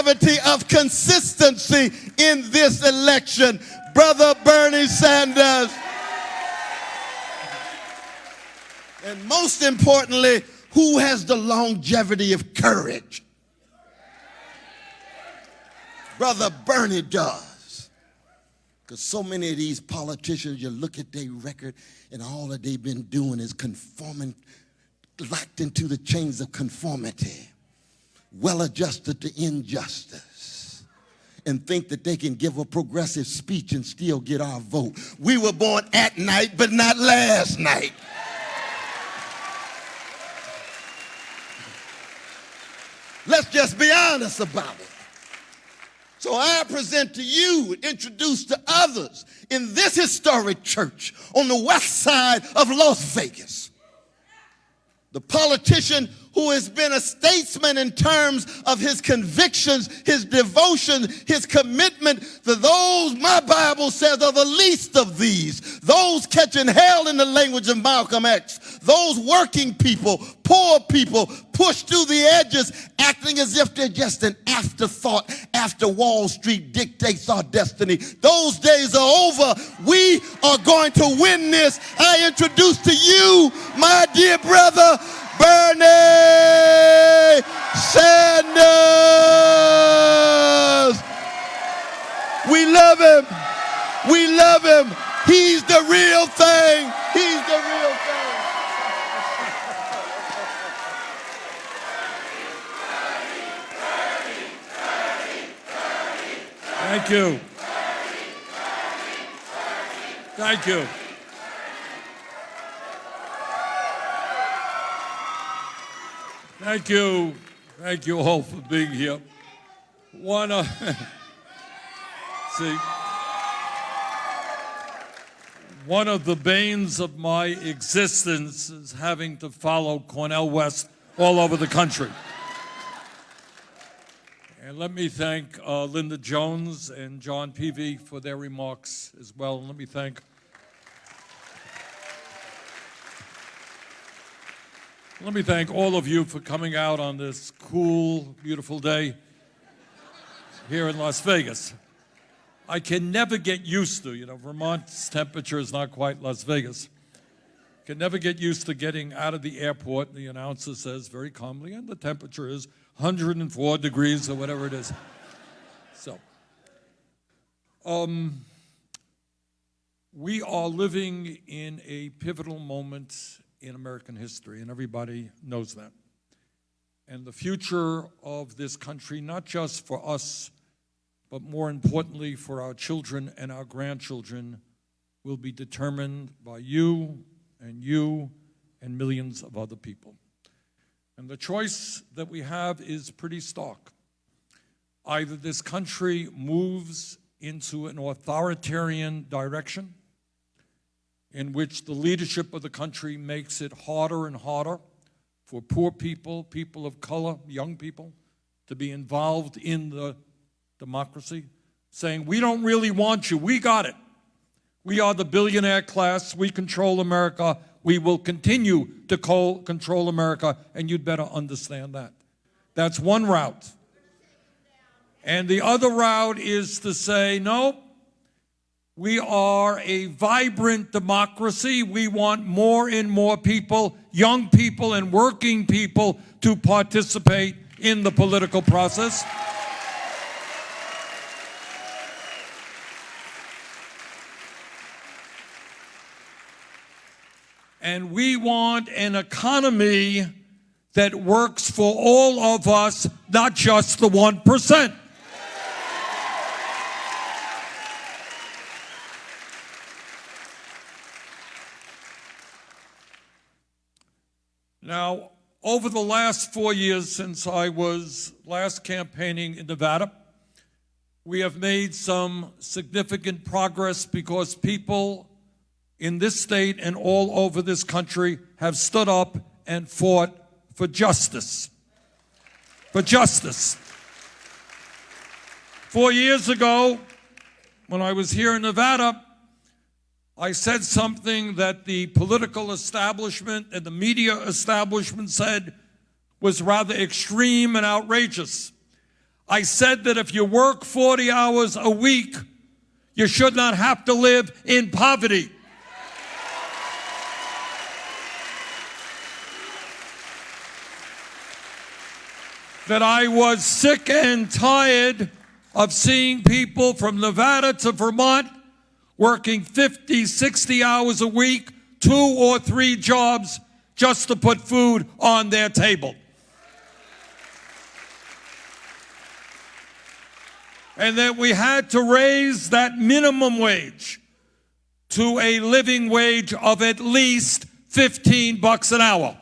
longevity of consistency in this election? Brother Bernie Sanders. And most importantly, who has the longevity of courage? Brother Bernie does. Because so many of these politicians, you look at their record and all that they've been doing is conforming, locked into the chains of conformity, well adjusted to injustice, and think that they can give a progressive speech and still get our vote. We were born at night, but not last night. Let's just be honest about it. So I present to you, introduce to others in this historic church on the west side of Las Vegas, the politician who has been a statesman in terms of his convictions, his devotion, his commitment to those, my Bible says, are the least of these, those catching hell in the language of Malcolm X, those working people, poor people, pushed through the edges, acting as if they're just an afterthought after Wall Street dictates our destiny. Those days are over. We are going to win this. I introduce to you, my dear brother, Bernie Sanders. We love him. We love him. He's the real thing. He's the real thing. Thank you. Thank you. Thank you. Thank you all for being here. See, one of the banes of my existence is having to follow Cornel West all over the country. And let me thank Linda Jones and John Peavy for their remarks as well. And let me thank all of you for coming out on this cool, beautiful day here in Las Vegas. I can never get used to, Vermont's temperature is not quite Las Vegas. Can never get used to getting out of the airport. The announcer says very calmly, and the temperature is 104 degrees or whatever it is. So, we are living in a pivotal moment in American history, and everybody knows that. And the future of this country, not just for us, but more importantly for our children and our grandchildren, will be determined by you and millions of other people. And the choice that we have is pretty stark. Either this country moves into an authoritarian direction in which the leadership of the country makes it harder and harder for poor people, people of color, young people, to be involved in the democracy, saying, we don't really want you, we got it. We are the billionaire class, we control America, we will continue to control America, and you'd better understand that. That's one route. And the other route is to say, no, we are a vibrant democracy. We want more and more people, young people and working people, to participate in the political process. And we want an economy that works for all of us, not just the 1%. Now, over the last 4 years since I was last campaigning in Nevada, we have made some significant progress because people in this state and all over this country have stood up and fought for justice. For justice. 4 years ago, when I was here in Nevada, I said something that the political establishment and the media establishment said was rather extreme and outrageous. I said that if you work 40 hours a week, you should not have to live in poverty. That I was sick and tired of seeing people from Nevada to Vermont working 50, 60 hours a week, 2 or 3 jobs just to put food on their table. And that we had to raise that minimum wage to a living wage of at least $15 an hour.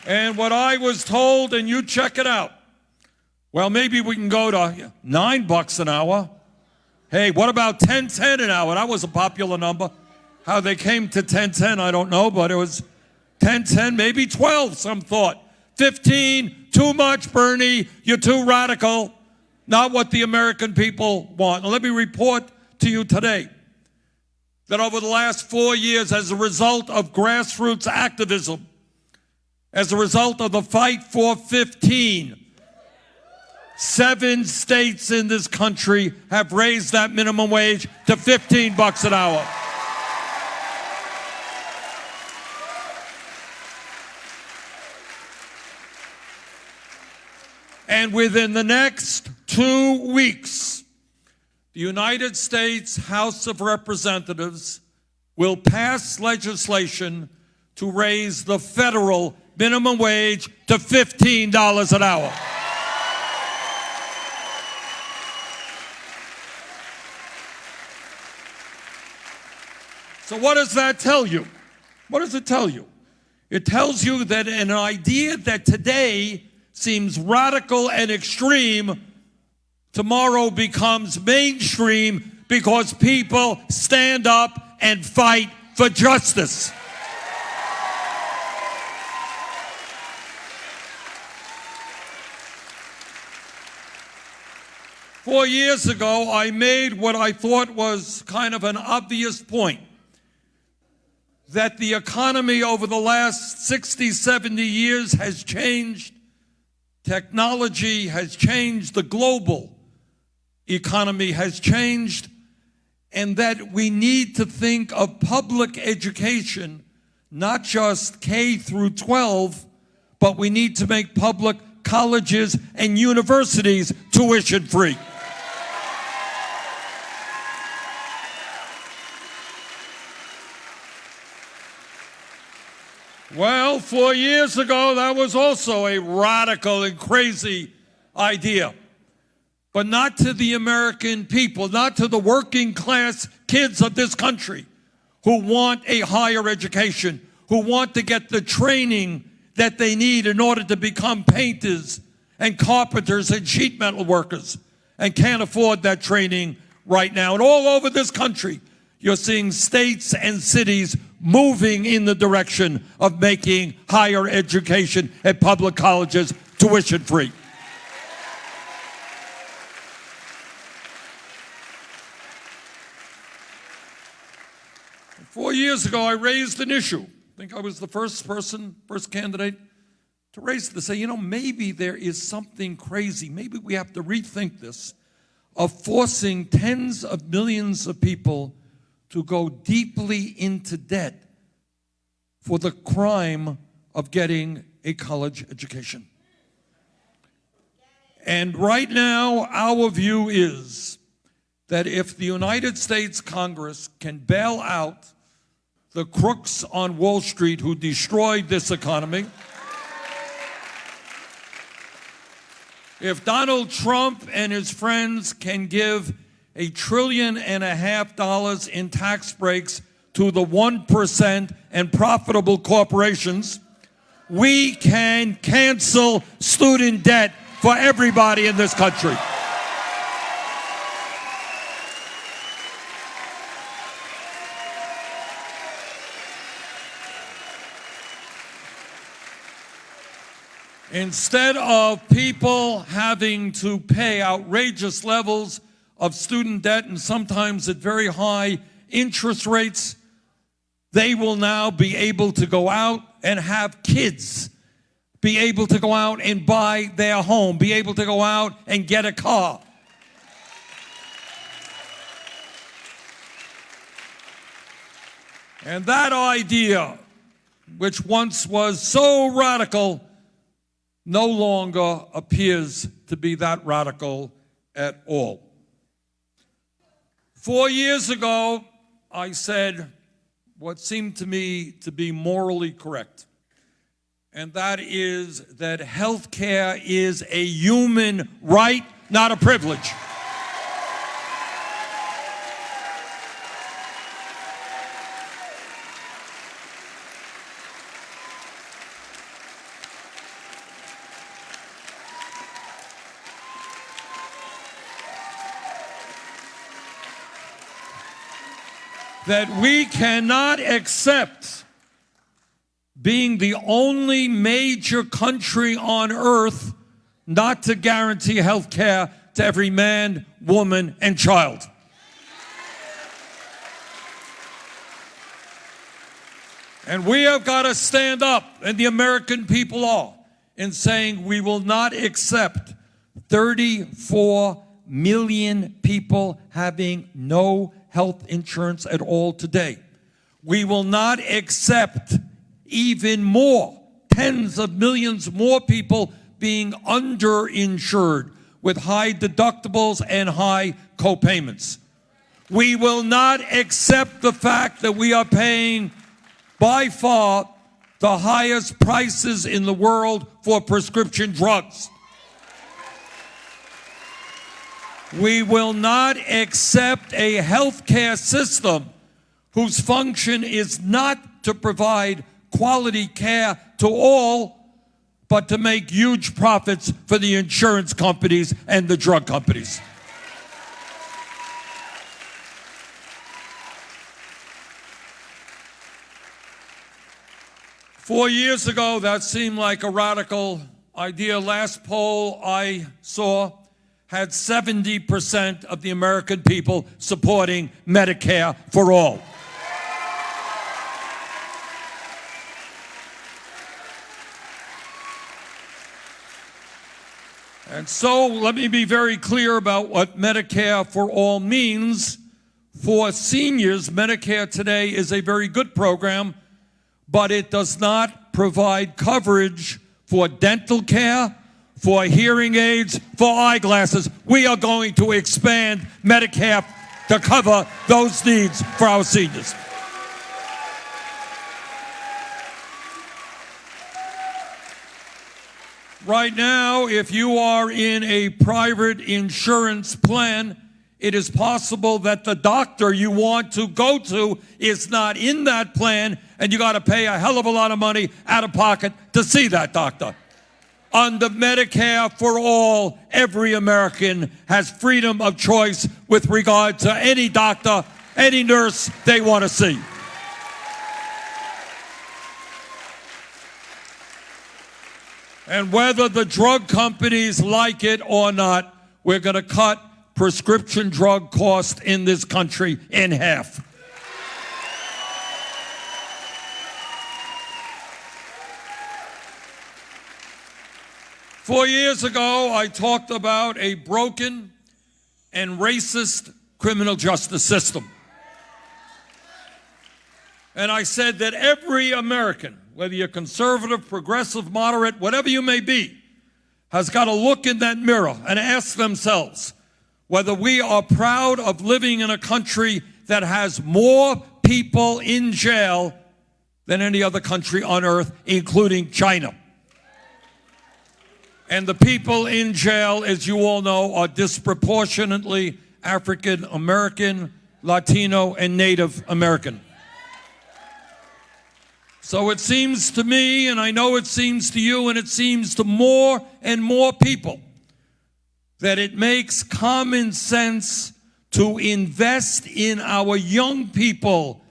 And what I was told, and you check it out, well, maybe we can go to $9 an hour. Hey, what about $10.10 an hour? That was a popular number. How they came to $10.10, I don't know, but it was $10.10, maybe 12, some thought. 15, too much, Bernie, you're too radical. Not what the American people want. And let me report to you today that over the last 4 years, as a result of grassroots activism, as a result of the fight for 15, 7 states in this country have raised that minimum wage to $15 an hour. And within the next 2 weeks, the United States House of Representatives will pass legislation to raise the federal minimum wage to $15 an hour. So what does that tell you? What does it tell you? It tells you that an idea that today seems radical and extreme, tomorrow becomes mainstream because people stand up and fight for justice. Four years ago, I made what I thought was kind of an obvious point, that the economy over the last 60, 70 years has changed. Technology has changed. The global economy has changed. And that we need to think of public education, not just K through 12, but we need to make public colleges and universities tuition free. Well, 4 years ago, that was also a radical and crazy idea. But not to the American people, not to the working class kids of this country who want a higher education, who want to get the training that they need in order to become painters and carpenters and sheet metal workers and can't afford that training right now. And all over this country, you're seeing states and cities moving in the direction of making higher education at public colleges tuition free. Four years ago, I raised an issue. I think I was the first candidate to raise it, to say, maybe there is something crazy. Maybe we have to rethink this, of forcing tens of millions of people to go deeply into debt for the crime of getting a college education. And right now, our view is that if the United States Congress can bail out the crooks on Wall Street who destroyed this economy, if Donald Trump and his friends can give $1.5 trillion in tax breaks to the 1% and profitable corporations, we can cancel student debt for everybody in this country. Instead of people having to pay outrageous levels of student debt, and sometimes at very high interest rates, they will now be able to go out and have kids be able to go out and buy their home, be able to go out and get a car. And that idea, which once was so radical, no longer appears to be that radical at all. 4 years ago, I said what seemed to me to be morally correct, and that is that health care is a human right, not a privilege. That we cannot accept being the only major country on earth not to guarantee health care to every man, woman, and child. And we have got to stand up, and the American people are, in saying we will not accept 34 million people having no health insurance at all today. We will not accept even more, tens of millions more people being underinsured with high deductibles and high co-payments. We will not accept the fact that we are paying by far the highest prices in the world for prescription drugs. We will not accept a healthcare system whose function is not to provide quality care to all, but to make huge profits for the insurance companies and the drug companies. Four years ago, that seemed like a radical idea. Last poll I saw had 70% of the American people supporting Medicare for all. And so let me be very clear about what Medicare for all means. For seniors, Medicare today is a very good program, but it does not provide coverage for dental care, for hearing aids, for eyeglasses. We are going to expand Medicare to cover those needs for our seniors. Right now, if you are in a private insurance plan, it is possible that the doctor you want to go to is not in that plan, and you got to pay a hell of a lot of money out of pocket to see that doctor. Under Medicare for all, every American has freedom of choice with regard to any doctor, any nurse they want to see. And whether the drug companies like it or not, we're going to cut prescription drug costs in this country in half. Four years ago, I talked about a broken and racist criminal justice system. And I said that every American, whether you're conservative, progressive, moderate, whatever you may be, has got to look in that mirror and ask themselves whether we are proud of living in a country that has more people in jail than any other country on earth, including China. And the people in jail, as you all know, are disproportionately African American, Latino, and Native American. So it seems to me, and I know it seems to you, and it seems to more and more people, that it makes common sense to invest in our young people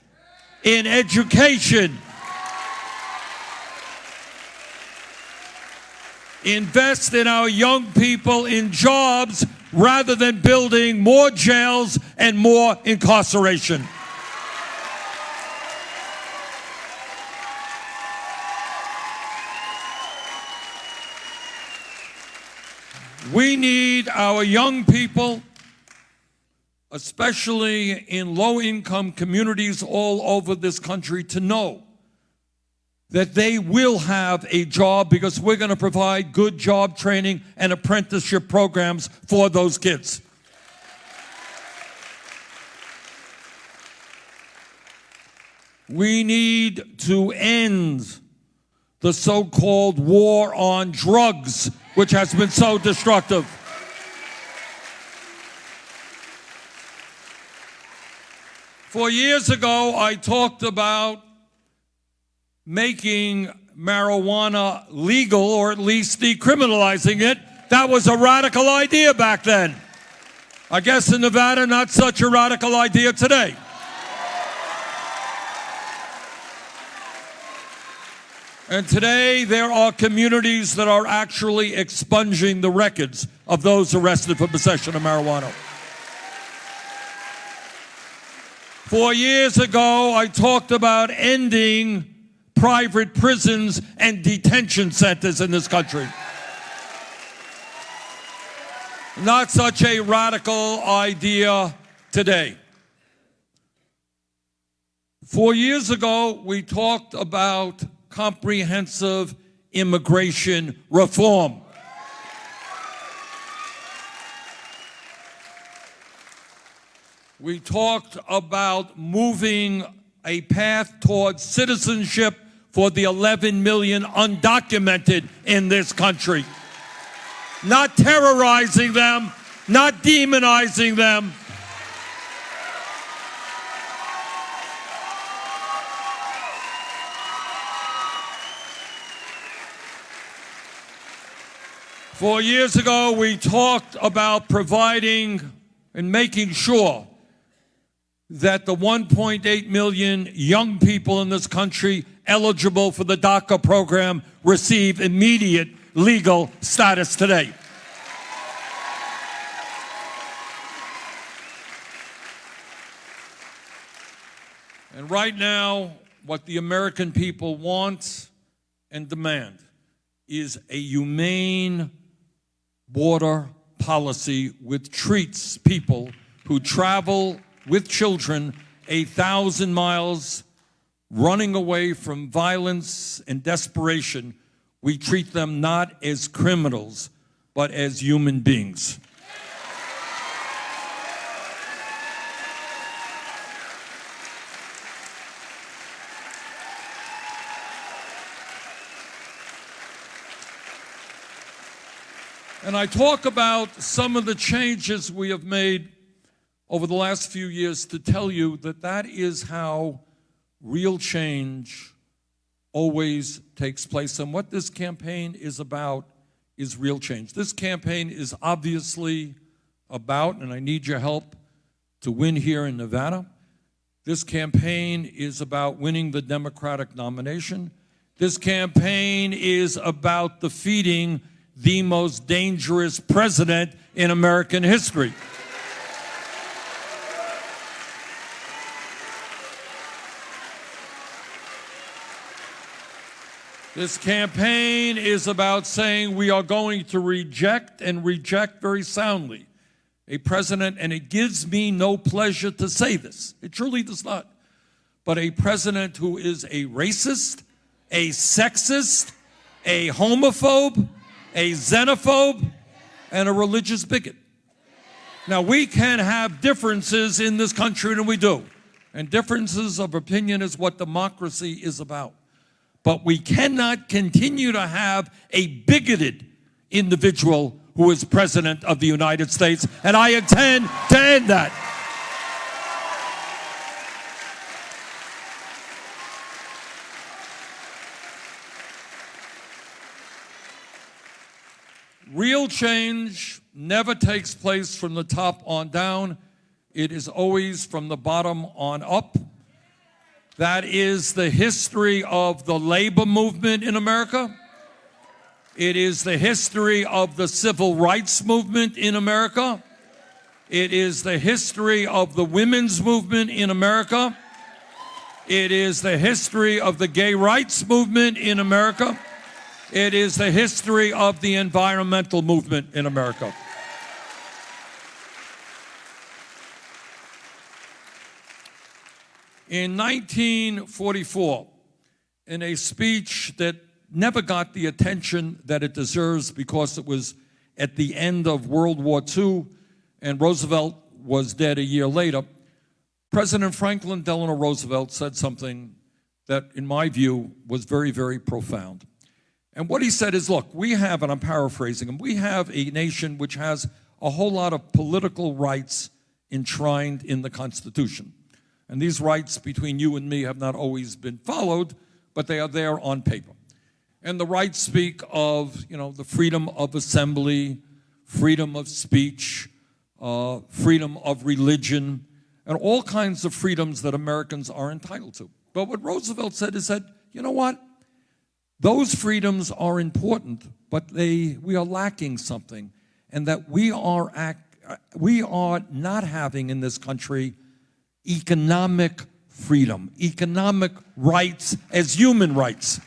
in education. Invest in our young people in jobs rather than building more jails and more incarceration. We need our young people, especially in low-income communities all over this country, to know that they will have a job because we're going to provide good job training and apprenticeship programs for those kids. We need to end the so-called war on drugs, which has been so destructive. Years ago, I talked about making marijuana legal, or at least decriminalizing it. That was a radical idea back then. I guess in Nevada, not such a radical idea today. And today, there are communities that are actually expunging the records of those arrested for possession of marijuana. 4 years ago, I talked about ending private prisons and detention centers in this country. Not such a radical idea today. 4 years ago, we talked about comprehensive immigration reform. We talked about moving a path towards citizenship for the 11 million undocumented in this country. Not terrorizing them, not demonizing them. 4 years ago, we talked about providing and making sure that the 1.8 million young people in this country eligible for the DACA program receive immediate legal status today. And right now, what the American people want and demand is a humane border policy which treats people who travel with children 1,000 miles running away from violence and desperation. We treat them not as criminals, but as human beings. And I talk about some of the changes we have made over the last few years to tell you that that is how real change always takes place. And what this campaign is about is real change. This campaign is obviously about, and I need your help to win here in Nevada. This campaign is about winning the Democratic nomination. This campaign is about defeating the most dangerous president in American history. This campaign is about saying we are going to reject, and reject very soundly, a president, and it gives me no pleasure to say this, it truly does not, but a president who is a racist, a sexist, a homophobe, a xenophobe, and a religious bigot. Now, we can have differences in this country, and we do, and differences of opinion is what democracy is about. But we cannot continue to have a bigoted individual who is president of the United States, and I intend to end that. Real change never takes place from the top on down. It is always from the bottom on up. That is the history of the labor movement in America. It is the history of the civil rights movement in America. It is the history of the women's movement in America. It is the history of the gay rights movement in America. It is the history of the environmental movement in America. In 1944, in a speech that never got the attention that it deserves because it was at the end of World War II and Roosevelt was dead a year later, President Franklin Delano Roosevelt said something that, in my view, was very, very profound. And what he said is, look, we have, and I'm paraphrasing him, we have a nation which has a whole lot of political rights enshrined in the Constitution. And these rights between you and me have not always been followed, but they are there on paper. And the rights speak of, the freedom of assembly, freedom of speech, freedom of religion, and all kinds of freedoms that Americans are entitled to. But what Roosevelt said is that, you know what? Those freedoms are important, but we are lacking something, and that we are not having in this country economic freedom, economic rights as human rights.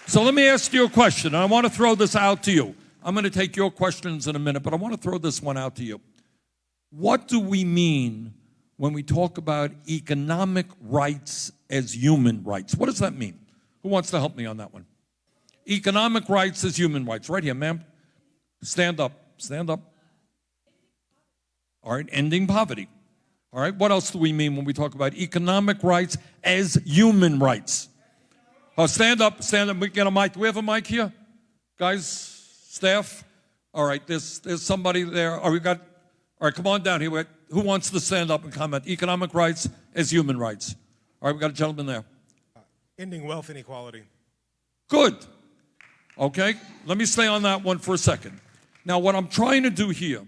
So let me ask you a question, and I want to throw this out to you. I'm going to take your questions in a minute, but I want to throw this one out to you. What do we mean when we talk about economic rights as human rights? What does that mean? Who wants to help me on that one? Economic rights as human rights. Right here, ma'am. Stand up. Stand up. All right, ending poverty. All right, what else do we mean when we talk about economic rights as human rights? Stand up, stand up. We get a mic. Do we have a mic here? Guys, staff? All right, there's somebody there. All right, come on down here. Who wants to stand up and comment? Economic rights as human rights. All right, we got a gentleman there. Ending wealth inequality. Good. Okay, let me stay on that one for a second. Now, what I'm trying to do here,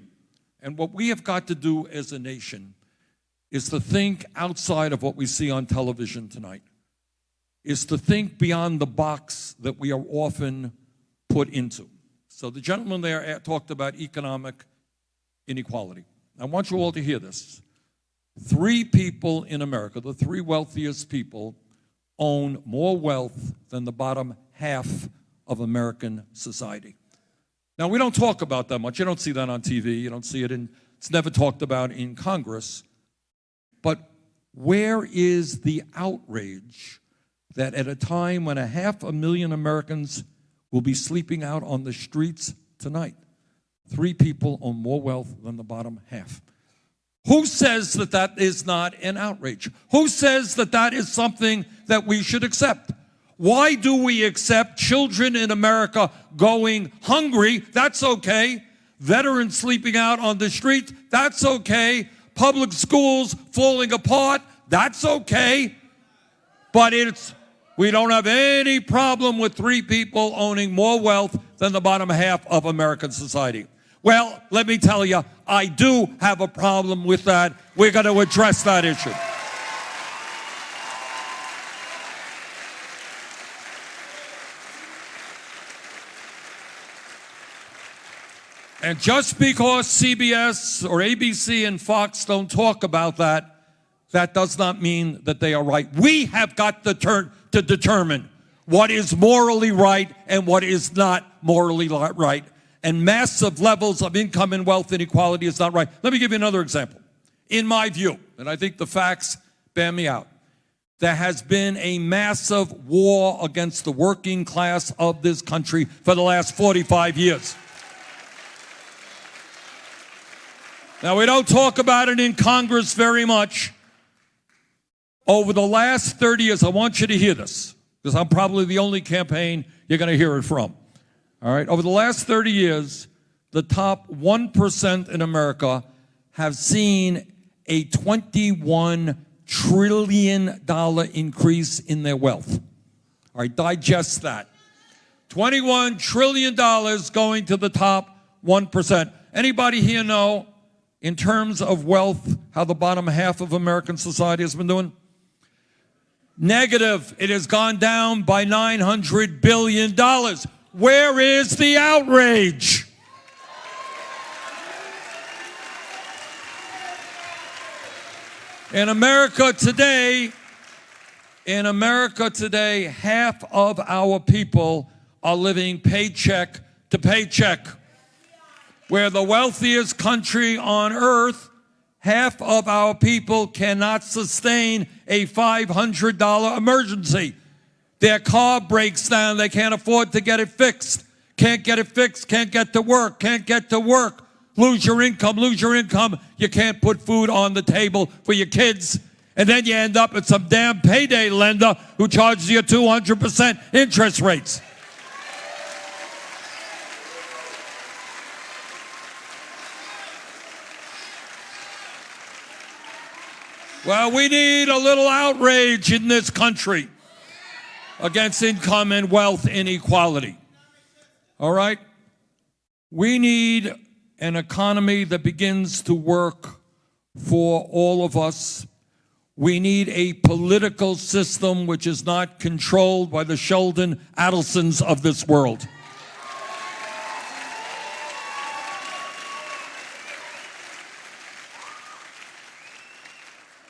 and what we have got to do as a nation, is to think outside of what we see on television tonight, is to think beyond the box that we are often put into. So the gentleman there talked about economic inequality. I want you all to hear this. 3 people in America, the 3 wealthiest people, own more wealth than the bottom half of American society. Now, we don't talk about that much. You don't see that on TV. You don't see it it's never talked about in Congress. But where is the outrage that at a time when 500,000 Americans will be sleeping out on the streets tonight, 3 people own more wealth than the bottom half? Who says that that is not an outrage? Who says that that is something that we should accept? Why do we accept children in America going hungry? That's okay. Veterans sleeping out on the street? That's okay. Public schools falling apart? That's okay. But we don't have any problem with 3 people owning more wealth than the bottom half of American society. Well, let me tell you, I do have a problem with that. We're going to address that issue. And just because CBS or ABC and Fox don't talk about that, that does not mean that they are right. We have got to determine what is morally right and what is not morally right. And massive levels of income and wealth inequality is not right. Let me give you another example. In my view, and I think the facts bear me out, there has been a massive war against the working class of this country for the last 45 years. Now, we don't talk about it in Congress very much. Over the last 30 years, I want you to hear this, because I'm probably the only campaign you're going to hear it from. All right? Over the last 30 years, the top 1% in America have seen a $21 trillion increase in their wealth. All right, digest that. $21 trillion going to the top 1%. Anybody here know, in terms of wealth, how the bottom half of American society has been doing? Negative. It has gone down by $900 billion. Where is the outrage? In America today, In America today, half of our people are living paycheck to paycheck. We're the wealthiest country on earth. Half of our people cannot sustain a $500 emergency. Their car breaks down, they can't afford to get it fixed. Can't get it fixed, can't get to work, can't get to work. Lose your income, you can't put food on the table for your kids. And then you end up at some damn payday lender who charges you 200% interest rates. Well, we need a little outrage in this country against income and wealth inequality. All right? We need an economy that begins to work for all of us. We need a political system which is not controlled by the Sheldon Adelsons of this world.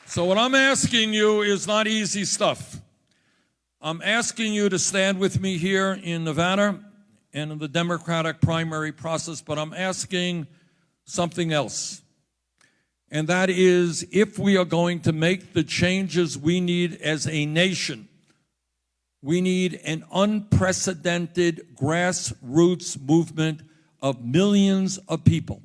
So what I'm asking you is not easy stuff. I'm asking you to stand with me here in Nevada and in the Democratic primary process, but I'm asking something else. And that is, if we are going to make the changes we need as a nation, we need an unprecedented grassroots movement of millions of people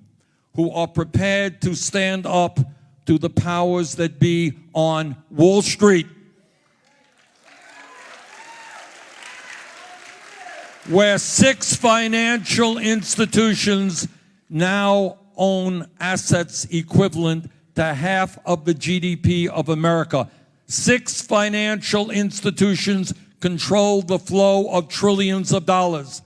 who are prepared to stand up to the powers that be on Wall Street, where 6 financial institutions now own assets equivalent to half of the GDP of America. 6 financial institutions control the flow of trillions of dollars.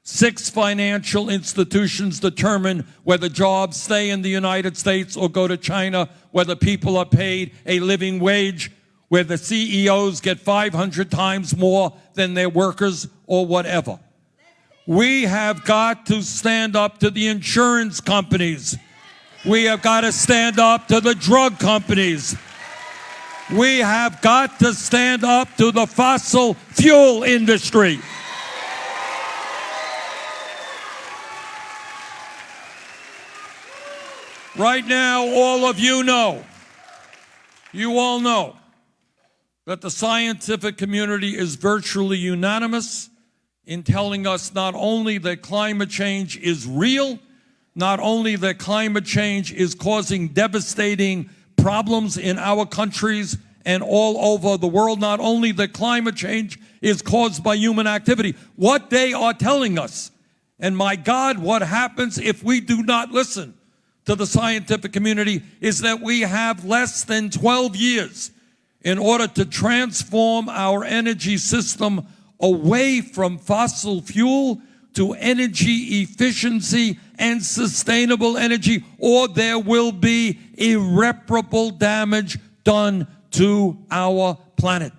6 financial institutions determine whether jobs stay in the United States or go to China, whether people are paid a living wage, where the CEOs get 500 times more than their workers or whatever. We have got to stand up to the insurance companies. We have got to stand up to the drug companies. We have got to stand up to the fossil fuel industry. Right now, all of you know, you all know, that the scientific community is virtually unanimous in telling us not only that climate change is real, not only that climate change is causing devastating problems in our countries and all over the world, not only that climate change is caused by human activity. What they are telling us, and my God, what happens if we do not listen to the scientific community, is that we have less than 12 years in order to transform our energy system away from fossil fuel to energy efficiency and sustainable energy, or there will be irreparable damage done to our planet.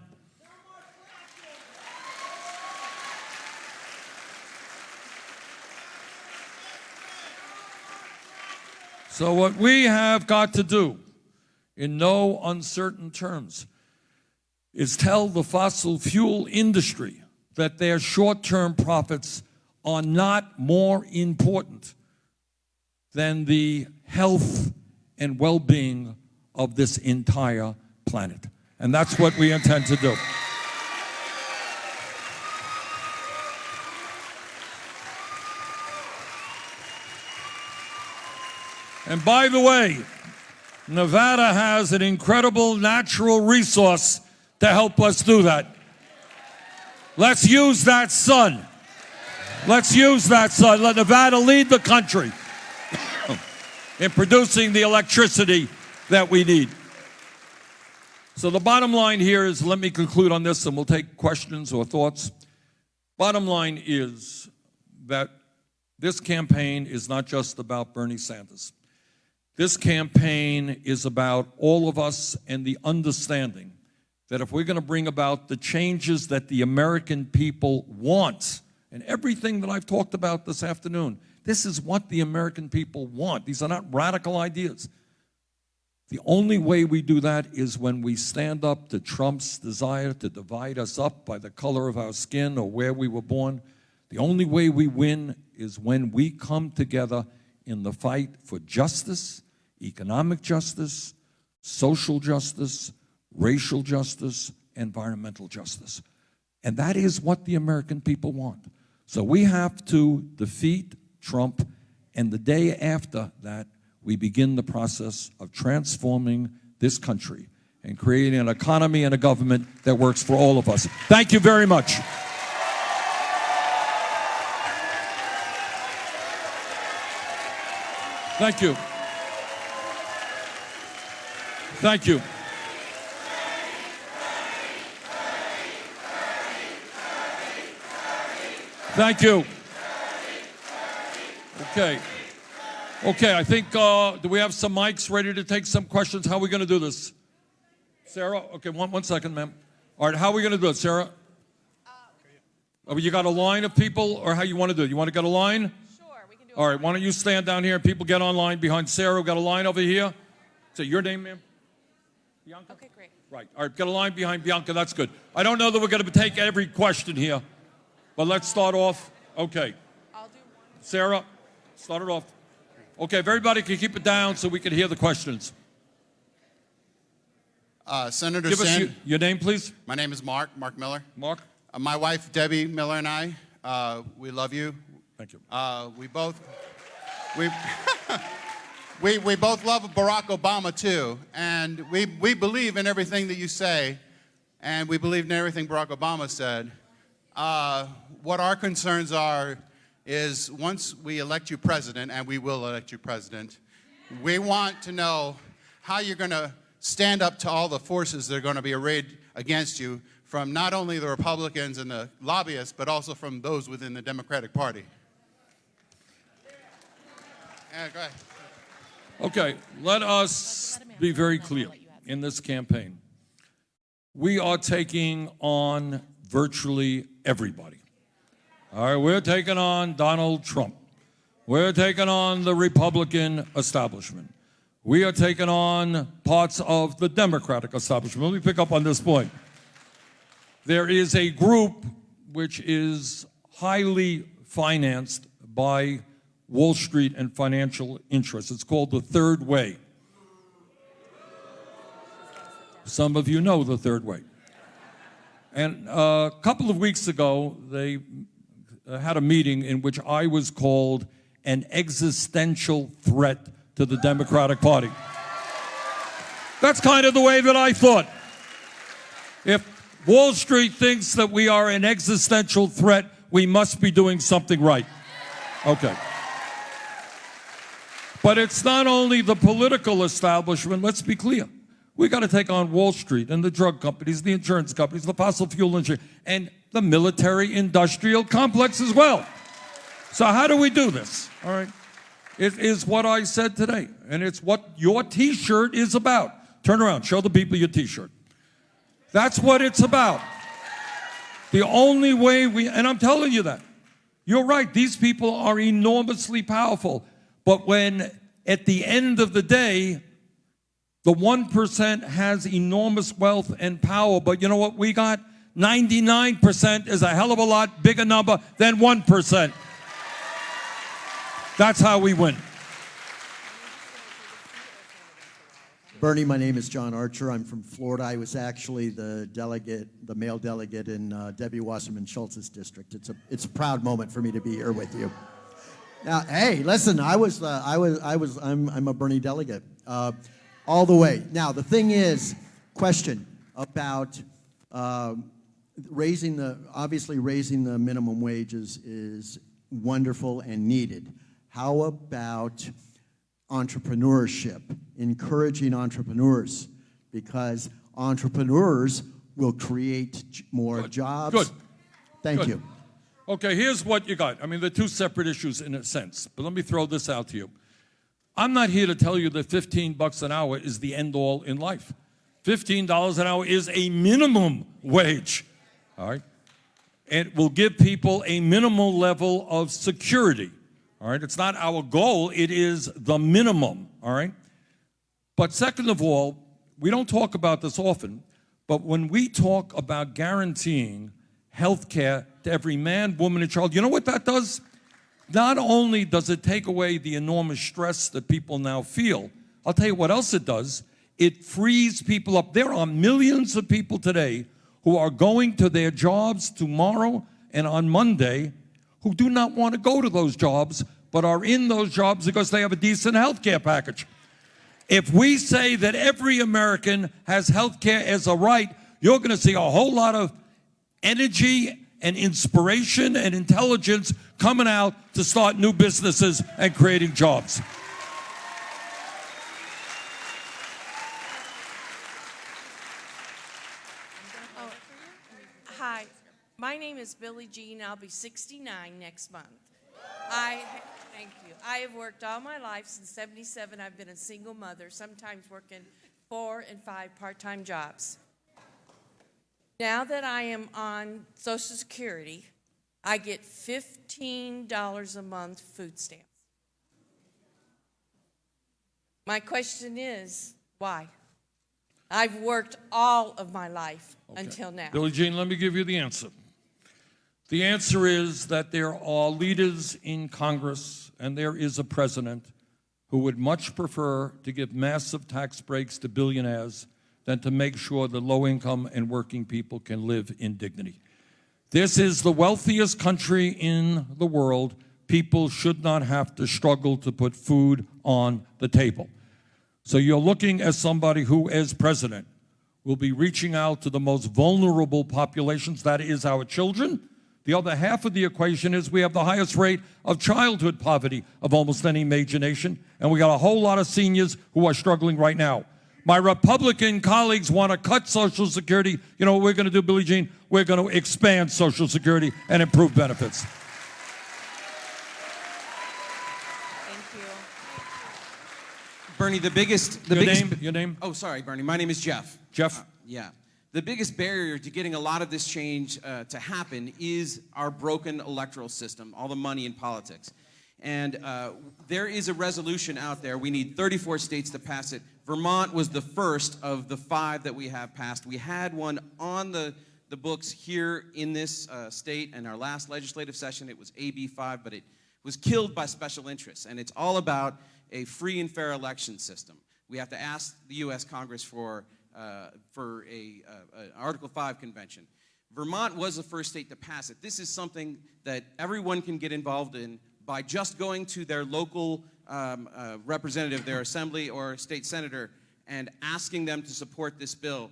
So what we have got to do, in no uncertain terms, is tell the fossil fuel industry that their short-term profits are not more important than the health and well-being of this entire planet. And that's what we intend to do. And by the way, Nevada has an incredible natural resource to help us do that. Let's use that sun. Let's use that sun. Let Nevada lead the country in producing the electricity that we need. So the bottom line here is, let me conclude on this and we'll take questions or thoughts. Bottom line is that this campaign is not just about Bernie Sanders. This campaign is about all of us and the understanding that if we're going to bring about the changes that the American people want, and everything that I've talked about this afternoon, this is what the American people want. These are not radical ideas. The only way we do that is when we stand up to Trump's desire to divide us up by the color of our skin or where we were born. The only way we win is when we come together in the fight for justice, economic justice, social justice, racial justice, environmental justice. And that is what the American people want. So we have to defeat Trump, and the day after that, we begin the process of transforming this country and creating an economy and a government that works for all of us. Thank you very much. Thank you. Thank you. Thank you. Okay. Okay, I think, do we have some mics ready to take some questions? How are we going to do this? Sarah? Okay, one second, ma'am. All right, how are we going to do it, Sarah? Oh, you got a line of people, or how you want to do it? You want to get a line? Sure, we can do it. All right, why don't you stand down here and people get online behind Sarah. We've got a line over here. Is that your name, ma'am? Bianca? Okay, great. Right, all right, get a line behind Bianca. That's good. I don't know that we're going to take every question here, but let's start off. Okay. I'll do one. Sarah, start it off. Okay, if everybody can keep it down so we can hear the questions. Senator Give us Sanders. your name, please. My name is Mark Miller. Mark? My wife, Debbie Miller, and I, we love you. Thank you. We both love Barack Obama, too. And we believe in everything that you say, and we believe in everything Barack Obama said. What our concerns are is once we elect you president, and we will elect you president, we want to know how you're going to stand up to all the forces that are going to be arrayed against you from not only the Republicans and the lobbyists, but also from those within the Democratic Party. Yeah, go ahead. Okay, let us be very clear in this campaign. We are taking on virtually everybody. All right, we're taking on Donald Trump. We're taking on the Republican establishment. We are taking on parts of the Democratic establishment. Let me pick up on this point. There is a group which is highly financed by Wall Street and financial interests. It's called the Third Way. Some of you know the Third Way. And a couple of weeks ago, they had a meeting in which I was called an existential threat to the Democratic Party. That's kind of the way that I thought. If Wall Street thinks that we are an existential threat, we must be doing something right. Okay. But it's not only the political establishment, let's be clear. We got to take on Wall Street and the drug companies, the insurance companies, the fossil fuel industry, and the military-industrial complex as well. So how do we do this? All right. It is what I said today, and it's what your T-shirt is about. Turn around. Show the people your T-shirt. That's what it's about. The only way and I'm telling you that. You're right. These people are enormously powerful. But when, at the end of the day, the 1% has enormous wealth and power, but you know what we got? 99% is a hell of a lot bigger number than 1%. That's how we win. Bernie, my name is John Archer. I'm from Florida. I was actually the male delegate in Debbie Wasserman Schultz's district. It's a proud moment for me to be here with you. Now, hey, listen, I'm a Bernie delegate all the way. Now, the thing is, question about obviously raising the minimum wages is wonderful and needed. How about entrepreneurship, encouraging entrepreneurs, because entrepreneurs will create more jobs. Good. Thank Good. you. Okay, here's what you got. I mean, they're two separate issues in a sense, but let me throw this out to you. I'm not here to tell you that $15 an hour is the end all in life. $15 an hour is a minimum wage, all right? It will give people a minimal level of security. All right, it's not our goal, it is the minimum, all right? But second of all, we don't talk about this often, but when we talk about guaranteeing health care to every man, woman, and child, you know what that does? Not only does it take away the enormous stress that people now feel, I'll tell you what else it does. It frees people up. There are millions of people today who are going to their jobs tomorrow and on Monday who do not want to go to those jobs, but are in those jobs because they have a decent health care package. If we say that every American has health care as a right, you're going to see a whole lot of energy and inspiration and intelligence coming out to start new businesses and creating jobs. Hi, my name is Billie Jean. I'll be 69 next month. Thank you. I have worked all my life since '77. I've been a single mother, sometimes working 4 and 5 part-time jobs. Now that I am on Social Security, I get $15 a month food stamps. My question is, why? I've worked all of my life until now. Billie Jean, let me give you the answer. The answer is that there are leaders in Congress and there is a president who would much prefer to give massive tax breaks to billionaires than to make sure that low-income and working people can live in dignity. This is the wealthiest country in the world. People should not have to struggle to put food on the table. So you're looking at somebody who, as president, will be reaching out to the most vulnerable populations, that is our children. The other half of the equation is we have the highest rate of childhood poverty of almost any major nation, and we got a whole lot of seniors who are struggling right now. My Republican colleagues want to cut Social Security. You know what we're going to do, Billie Jean? We're going to expand Social Security and improve benefits. Thank you. Bernie, Your name? Oh, sorry, Bernie. My name is Jeff. Jeff? Yeah. The biggest barrier to getting a lot of this change to happen is our broken electoral system, all the money in politics. And there is a resolution out there. We need 34 states to pass it. Vermont was the first of the 5 that we have passed. We had one on the books here in this state in our last legislative session. It was AB 5, but it was killed by special interests. And it's all about a free and fair election system. We have to ask the U.S. Congress for an Article 5 convention. Vermont was the first state to pass it. This is something that everyone can get involved in by just going to their local representative, their assembly or state senator, and asking them to support this bill.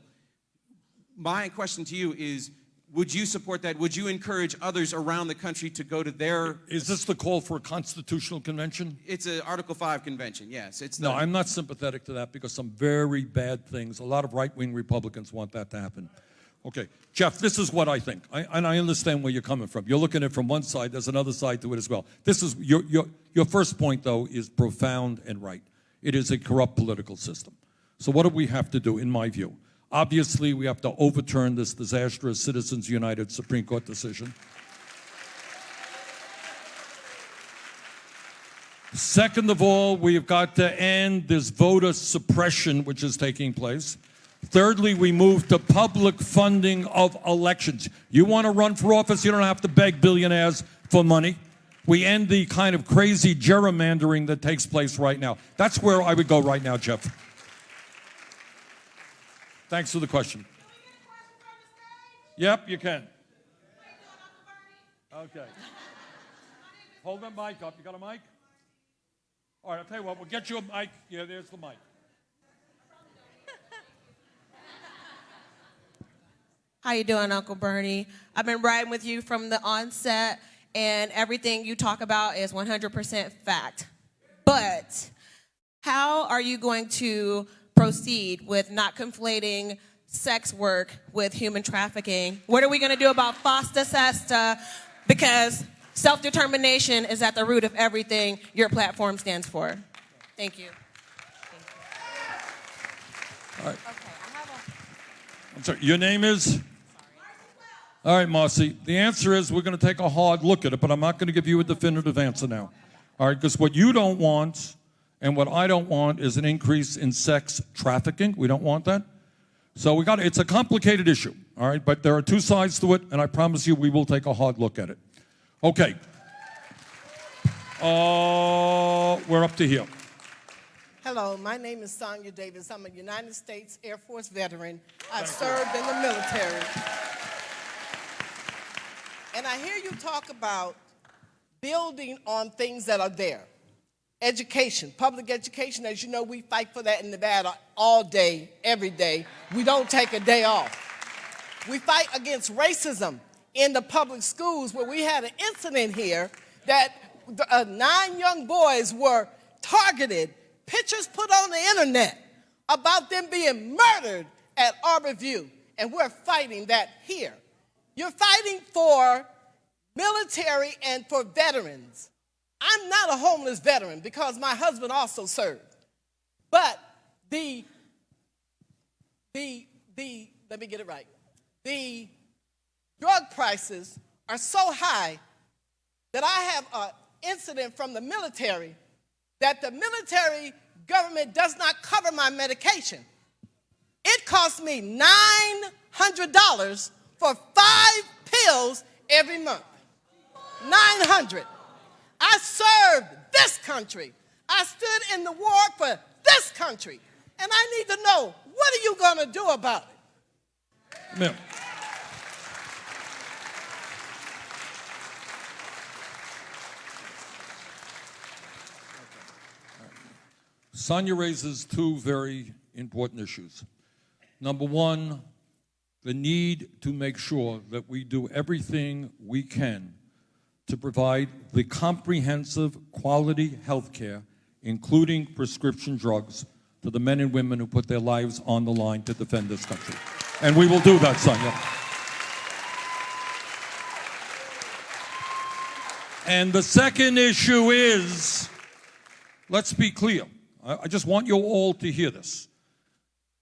My question to you is, would you support that? Would you encourage others around the country to go to their... Is this the call for a constitutional convention? It's an Article 5 convention, yes. No, I'm not sympathetic to that because some very bad things, a lot of right-wing Republicans want that to happen. Okay, Jeff, this is what I think, and I understand where you're coming from. You're looking at it from one side, there's another side to it as well. This is, your first point, though, is profound and right. It is a corrupt political system. So what do we have to do, in my view? Obviously, we have to overturn this disastrous Citizens United Supreme Court decision. Second of all, we've got to end this voter suppression which is taking place. Thirdly, we move to public funding of elections. You want to run for office, you don't have to beg billionaires for money. We end the kind of crazy gerrymandering that takes place right now. That's where I would go right now, Jeff. Thanks for the question. Yep, you can. Okay. Hold that mic up. You got a mic? All right, I'll tell you what, we'll get you a mic. Yeah, there's the mic. How you doing, Uncle Bernie? I've been riding with you from the onset, and everything you talk about is 100% fact. But how are you going to proceed with not conflating sex work with human trafficking? What are we going to do about FOSTA SESTA? Because self-determination is at the root of everything your platform stands for. Thank you. All right. I'm sorry, your name is? All right, Marcy. The answer is we're going to take a hard look at it, but I'm not going to give you a definitive answer now. All right, because what you don't want And what I don't want is an increase in sex trafficking. We don't want that. So it's a complicated issue, all right? But there are two sides to it, and I promise you we will take a hard look at it. Okay. We're up to here. Hello, my name is Sonia Davis. I'm a United States Air Force veteran. I've served in the military. And I hear you talk about building on things that are there. Education, public education. As you know, we fight for that in Nevada all day, every day. We don't take a day off. We fight against racism in the public schools, where we had an incident here that 9 young boys were targeted, pictures put on the internet about them being murdered at Arborview, and we're fighting that here. You're fighting for military and for veterans. I'm not a homeless veteran because my husband also served. But let me get it right. The drug prices are so high that I have an incident from the military that the military government does not cover my medication. It costs me $900 for 5 pills every month. $900. I served this country. I stood in the war for this country. And I need to know, what are you going to do about it? Ma'am. Sonia raises two very important issues. Number one, the need to make sure that we do everything we can to provide the comprehensive quality health care, including prescription drugs, to the men and women who put their lives on the line to defend this country. And we will do that, Sonia. And the second issue is, let's be clear. I just want you all to hear this.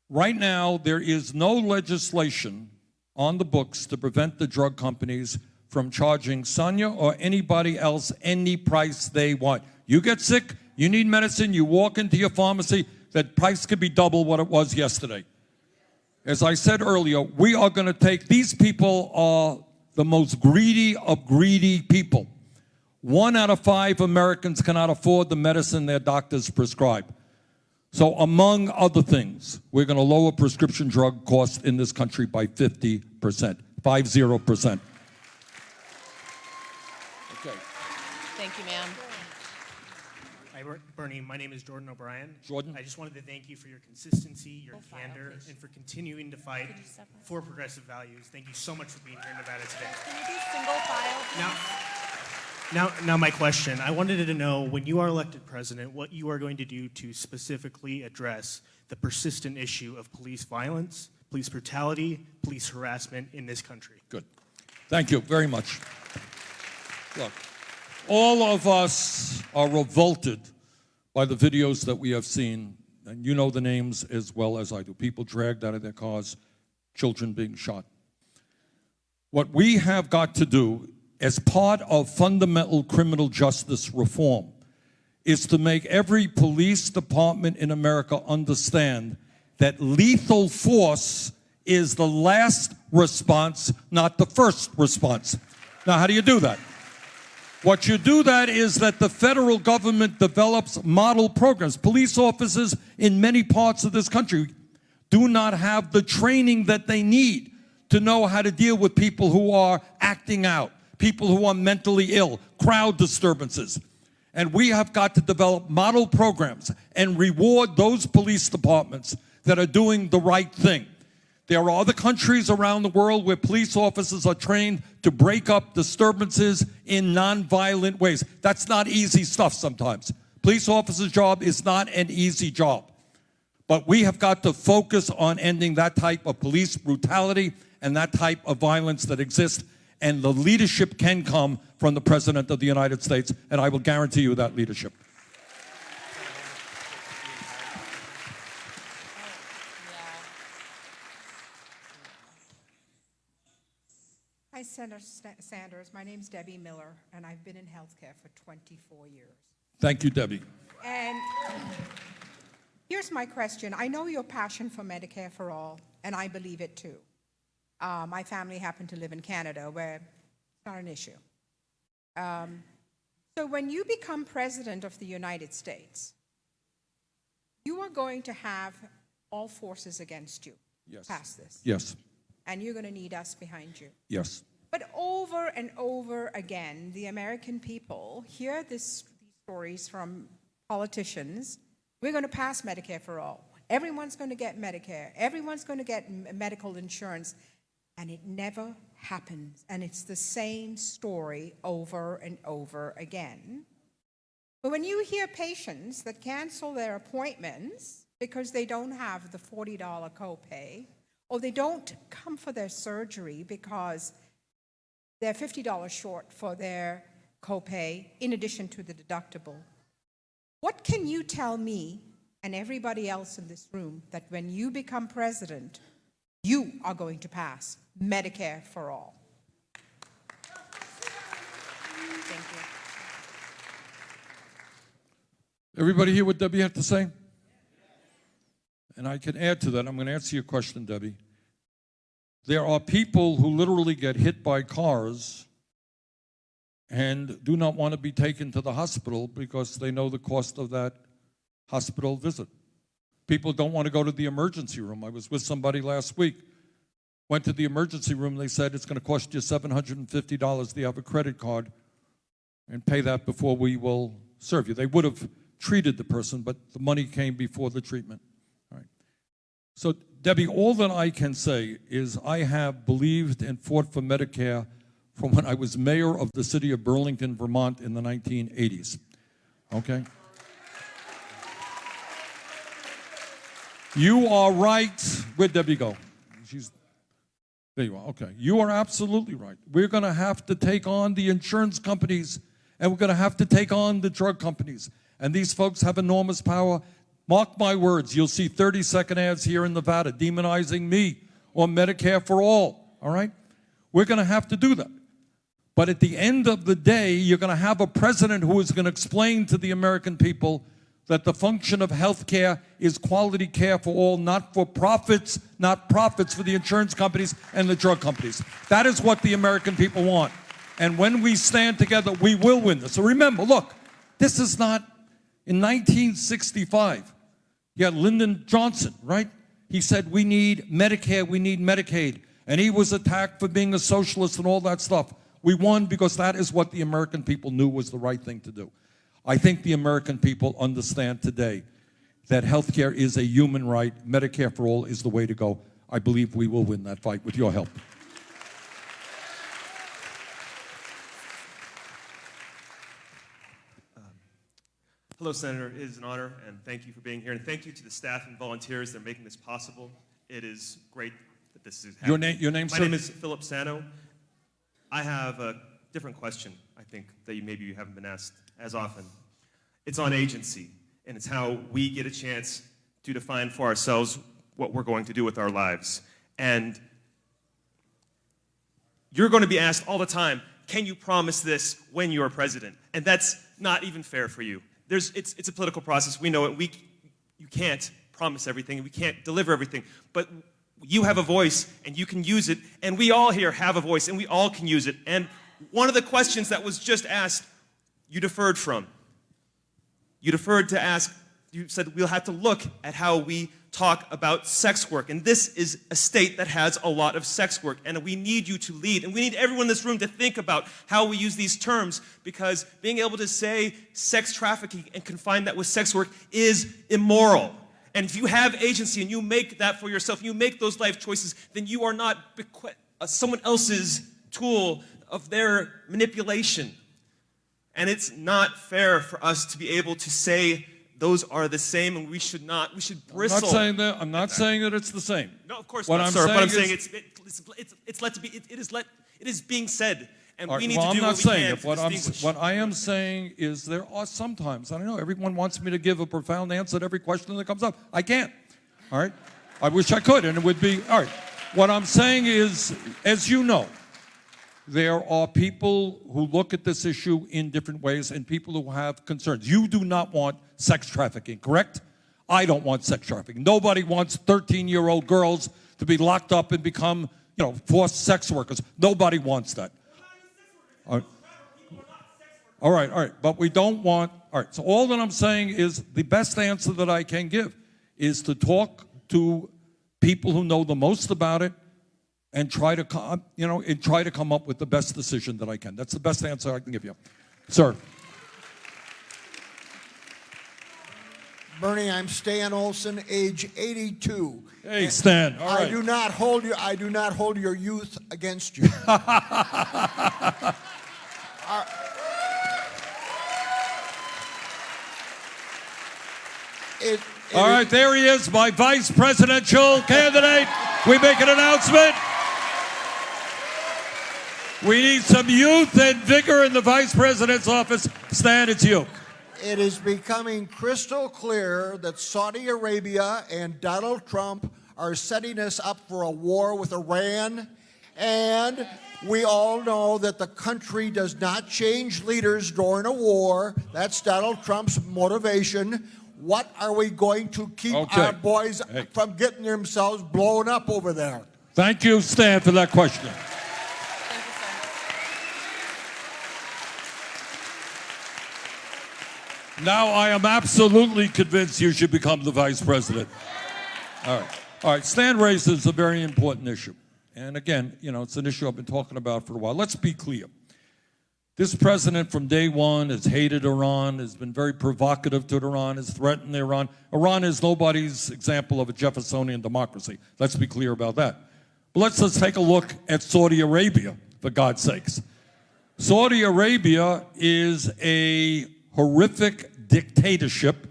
Right now, there is no legislation on the books to prevent the drug companies from charging Sonia or anybody else any price they want. You get sick, you need medicine, you walk into your pharmacy, that price could be double what it was yesterday. As I said earlier, we are going to take, these people are the most greedy of greedy people. 1 out of 5 Americans cannot afford the medicine their doctors prescribe. So among other things, we're going to lower prescription drug costs in this country by 50%, 50%. Okay. Thank you, ma'am. Hi, Bernie. My name is Jordan O'Brien. Jordan. I just wanted to thank you for your consistency, your candor, and for continuing to fight for progressive values. Thank you so much for being here in Nevada today. Can you do single file, please? Now my question. I wanted to know, when you are elected president, what you are going to do to specifically address the persistent issue of police violence, police brutality, police harassment in this country. Good. Thank you very much. Look, all of us are revolted by the videos that we have seen, and you know the names as well as I do. People dragged out of their cars, children being shot. What we have got to do as part of fundamental criminal justice reform is to make every police department in America understand that lethal force is the last response, not the first response. Now, how do you do that? What you do that is that the federal government develops model programs. Police officers in many parts of this country do not have the training that they need to know how to deal with people who are acting out, people who are mentally ill, crowd disturbances. And we have got to develop model programs and reward those police departments that are doing the right thing. There are other countries around the world where police officers are trained to break up disturbances in nonviolent ways. That's not easy stuff sometimes. Police officers' job is not an easy job. But we have got to focus on ending that type of police brutality and that type of violence that exists. And the leadership can come from the President of the United States, and I will guarantee you that leadership. Hi, Senator Sanders. My name's Debbie Miller, and I've been in healthcare for 24 years. Thank you, Debbie. And here's my question. I know your passion for Medicare for all, and I believe it too. My family happened to live in Canada, where it's not an issue. So when you become president of the United States, you are going to have all forces against you. Yes. Past this. Yes. And you're going to need us behind you. Yes. But over and over again, the American people hear these stories from politicians. We're going to pass Medicare for all. Everyone's going to get Medicare. Everyone's going to get medical insurance. And it never happens. And it's the same story over and over again. But when you hear patients that cancel their appointments because they don't have the $40 copay, or they don't come for their surgery because they're $50 short for their copay in addition to the deductible, what can you tell me and everybody else in this room that when you become president, you are going to pass Medicare for all? Thank you. Everybody hear what Debbie had to say? And I can add to that. I'm going to answer your question, Debbie. There are people who literally get hit by cars and do not want to be taken to the hospital because they know the cost of that hospital visit. People don't want to go to the emergency room. I was with somebody last week, went to the emergency room, they said it's going to cost you $750 to have a credit card and pay that before we will serve you. They would have treated the person, but the money came before the treatment. All right. So, Debbie, all that I can say is I have believed and fought for Medicare from when I was mayor of the city of Burlington, Vermont in the 1980s. Okay? You are right. Where'd Debbie go? There you are. Okay. You are absolutely right. We're going to have to take on the insurance companies, and we're going to have to take on the drug companies. And these folks have enormous power. Mark my words, you'll see 30-second ads here in Nevada demonizing me on Medicare for all, all right? We're going to have to do that. But at the end of the day, you're going to have a president who is going to explain to the American people that the function of health care is quality care for all, not for profits, not profits for the insurance companies and the drug companies. That is what the American people want. And when we stand together, we will win this. So remember, look, this is not, in 1965, you had Lyndon Johnson, right? He said, we need Medicare, we need Medicaid. And he was attacked for being a socialist and all that stuff. We won because that is what the American people knew was the right thing to do. I think the American people understand today that health care is a human right. Medicare for all is the way to go. I believe we will win that fight with your help. Hello, Senator. It is an honor, and thank you for being here. And thank you to the staff and volunteers that are making this possible. It is great that this is happening. Your name, My sir? name is Philip Sano. I have a different question, I think, that maybe you haven't been asked as often. It's on agency, and it's how we get a chance to define for ourselves what we're going to do with our lives. And you're going to be asked all the time, can you promise this when you're president? And that's not even fair for you. It's a political process. We know it. You can't promise everything. We can't deliver everything. But you have a voice, and you can use it. And we all here have a voice, and we all can use it. And one of the questions that was just asked, you deferred from. You deferred to ask, you said we'll have to look at how we talk about sex work. And this is a state that has a lot of sex work. And we need you to lead. And we need everyone in this room to think about how we use these terms, because being able to say sex trafficking and confine that with sex work is immoral. And if you have agency and you make that for yourself, you make those life choices, then you are not someone else's tool of their manipulation. And it's not fair for us to be able to say those are the same, and we should bristle. I'm not saying that. I'm not saying that it's the same. No, of course what not, I'm sir. saying But I'm is, saying it is being said, and right, we need well, to do I'm not what we saying can it. to distinguish. What I am saying is there are sometimes, I don't know, everyone wants me to give a profound answer to every question that comes up. I can't. All right? I wish I could, and it would be, all right. What I'm saying is, as you know, There are people who look at this issue in different ways and people who have concerns. You do not want sex trafficking, correct? I don't want sex trafficking. Nobody wants 13-year-old girls to be locked up and become, forced sex workers. Nobody wants that. All right. But we don't want, all right. So all that I'm saying is the best answer that I can give is to talk to people who know the most about it and try to come up with the best decision that I can. That's the best answer I can give you. Sir. Bernie, I'm Stan Olson, age 82. Hey, Stan. All right. I do not hold your youth against you. All right, there he is, my vice presidential candidate. We make an announcement. We need some youth and vigor in the vice president's office. Stan, it's you. It is becoming crystal clear that Saudi Arabia and Donald Trump are setting us up for a war with Iran. And we all know that the country does not change leaders during a war. That's Donald Trump's motivation. What are we going to keep our boys from getting themselves blown up over there? Thank you, Stan, for that question. Now I am absolutely convinced you should become the vice president. All right. Stan raises a very important issue. And again, it's an issue I've been talking about for a while. Let's be clear. This president from day one has hated Iran, has been very provocative to Iran, has threatened Iran. Iran is nobody's example of a Jeffersonian democracy. Let's be clear about that. But let's take a look at Saudi Arabia, for God's sakes. Saudi Arabia is a horrific dictatorship.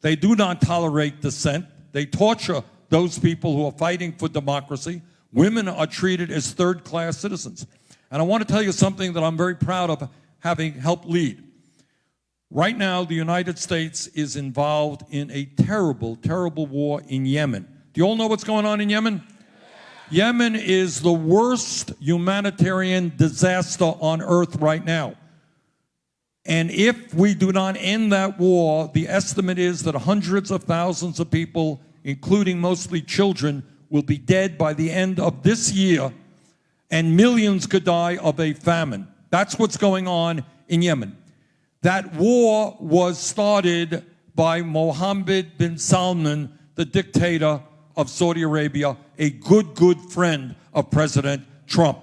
They do not tolerate dissent. They torture those people who are fighting for democracy. Women are treated as third-class citizens. And I want to tell you something that I'm very proud of having helped lead. Right now, the United States is involved in a terrible, terrible war in Yemen. Do you all know what's going on in Yemen? Yeah. Yemen is the worst humanitarian disaster on earth right now. And if we do not end that war, the estimate is that hundreds of thousands of people, including mostly children, will be dead by the end of this year, and millions could die of a famine. That's what's going on in Yemen. That war was started by Mohammed bin Salman, the dictator of Saudi Arabia, a good friend of President Trump.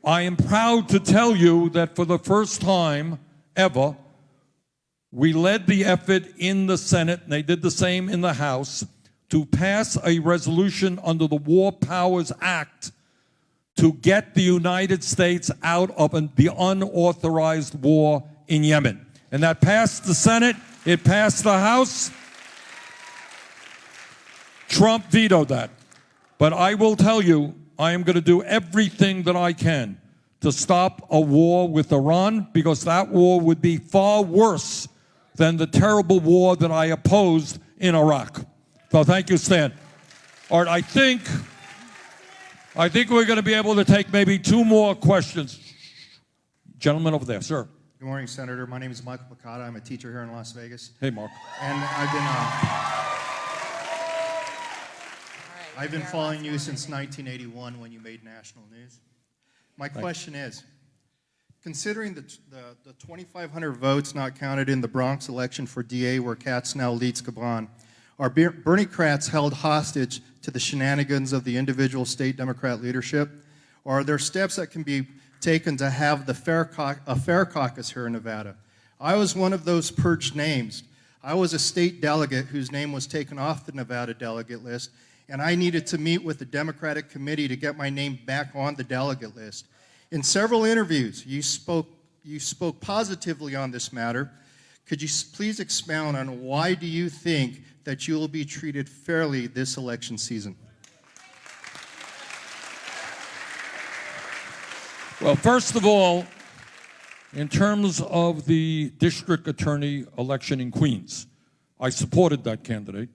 I am proud to tell you that for the first time ever, we led the effort in the Senate, and they did the same in the House, to pass a resolution under the War Powers Act to get the United States out of the unauthorized war in Yemen. And that passed the Senate, it passed the House. Trump vetoed that. But I will tell you, I am going to do everything that I can to stop a war with Iran, because that war would be far worse than the terrible war that I opposed in Iraq. So thank you, Stan. All right, I think we're going to be able to take maybe two more questions. Gentleman over there, sir. Good morning, Senator. My name is Michael Picata. I'm a teacher here in Las Vegas. Hey, Mark. And I've been following you since 1981 when you made national news. My question is, considering the 2,500 votes not counted in the Bronx election for DA where Katz now leads Gabon, are Bernie-crats held hostage to the shenanigans of the individual state Democrat leadership? Or are there steps that can be taken to have a fair caucus here in Nevada? I was one of those purged names. I was a state delegate whose name was taken off the Nevada delegate list, and I needed to meet with the Democratic committee to get my name back on the delegate list. In several interviews, you spoke positively on this matter. Could you please expound on why do you think that you will be treated fairly this election season? Well, first of all, in terms of the district attorney election in Queens, I supported that candidate,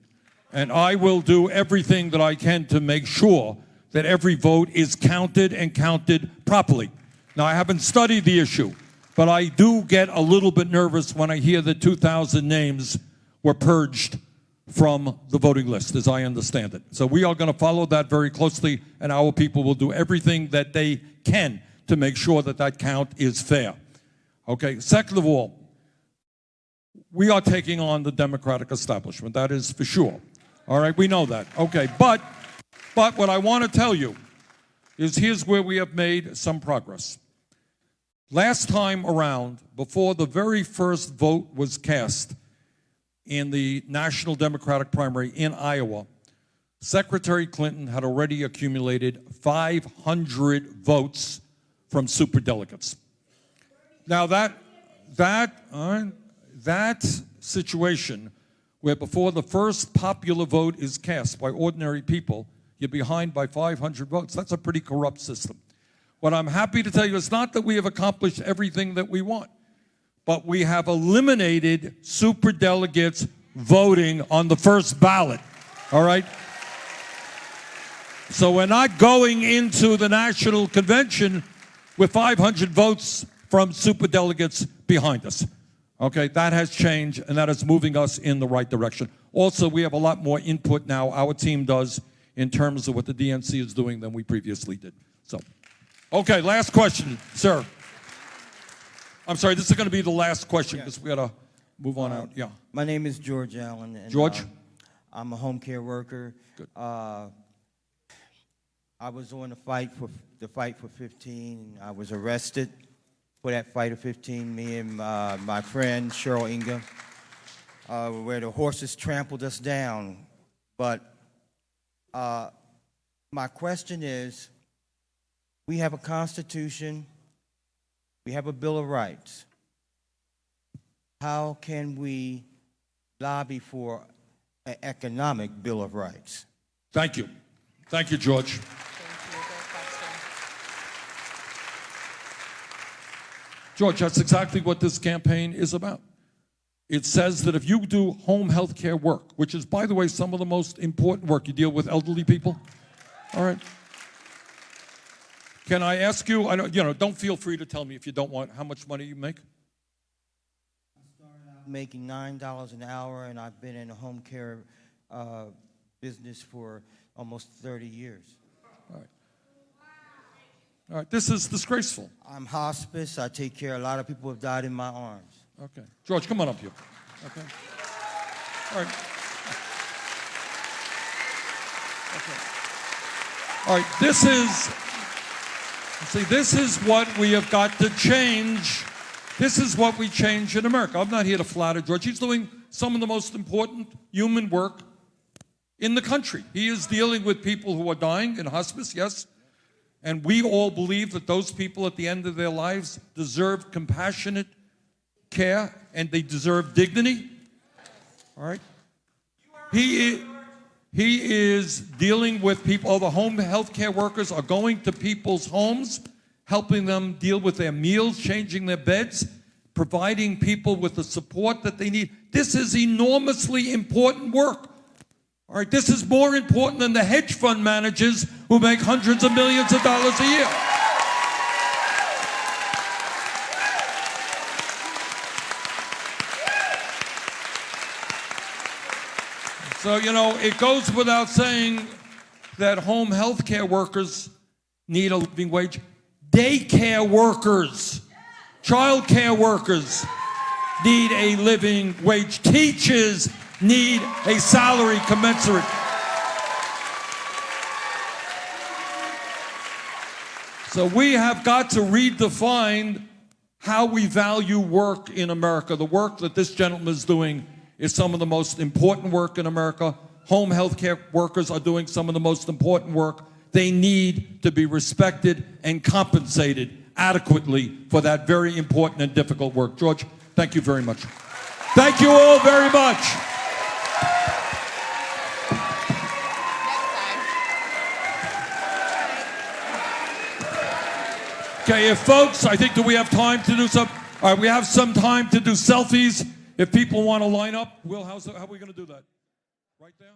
and I will do everything that I can to make sure that every vote is counted and counted properly. Now, I haven't studied the issue, but I do get a little bit nervous when I hear that 2,000 names were purged from the voting list, as I understand it. So we are going to follow that very closely, and our people will do everything that they can to make sure that that count is fair. Okay, second of all, we are taking on the Democratic establishment. That is for sure. All right, we know that. Okay, but what I want to tell you is here's where we have made some progress. Last time around, before the very first vote was cast in the National Democratic primary in Iowa, Secretary Clinton had already accumulated 500 votes from superdelegates. Now that situation where before the first popular vote is cast by ordinary people, you're behind by 500 votes. That's a pretty corrupt system. What I'm happy to tell you is not that we have accomplished everything that we want, but we have eliminated superdelegates voting on the first ballot, all right? So we're not going into the National Convention with 500 votes from superdelegates behind us. Okay, that has changed, and that is moving us in the right direction. Also, we have a lot more input now, our team does, in terms of what the DNC is doing than we previously did. So, okay, last question, sir. I'm sorry, this is going to be the last question because we got to move on out. Yeah. My name is George Allen. And, George? I'm a home care worker. Good. I was on the fight for 15. I was arrested for that fight of 15. Me and my friend Cheryl Inga, where the horses trampled us down. But my question is, we have a Constitution, we have a Bill of Rights. How can we lobby for an economic Bill of Rights? Thank you. Thank you, George. George, that's exactly what this campaign is about. It says that if you do home health care work, which is, by the way, some of the most important work, you deal with elderly people, all right? Can I ask you, don't feel free to tell me if you don't want, how much money you make? I started out making $9 an hour, and I've been in the home care business for almost 30 years. All right. All right, this is disgraceful. I'm hospice. I take care of a lot of people who have died in my arms. Okay. George, come on up here. Okay. All right. Okay. All right, this is what we have got to change. This is what we change in America. I'm not here to flatter George. He's doing some of the most important human work in the country. He is dealing with people who are dying in hospice, yes. And we all believe that those people at the end of their lives deserve compassionate care and they deserve dignity. All right? He is dealing with people. All the home health care workers are going to people's homes, helping them deal with their meals, changing their beds, providing people with the support that they need. This is enormously important work. All right, this is more important than the hedge fund managers who make hundreds of millions of dollars a year. So, it goes without saying that home health care workers need a living wage. Daycare workers, child care workers need a living wage. Teachers need a salary commensurate. So we have got to redefine how we value work in America. The work that this gentleman is doing is some of the most important work in America. Home health care workers are doing some of the most important work. They need to be respected and compensated adequately for that very important and difficult work. George, thank you very much. Thank you all very much. Okay, folks, I think that we have time to do some. All right, we have some time to do selfies. If people want to line up, how are we going to do that? Right there?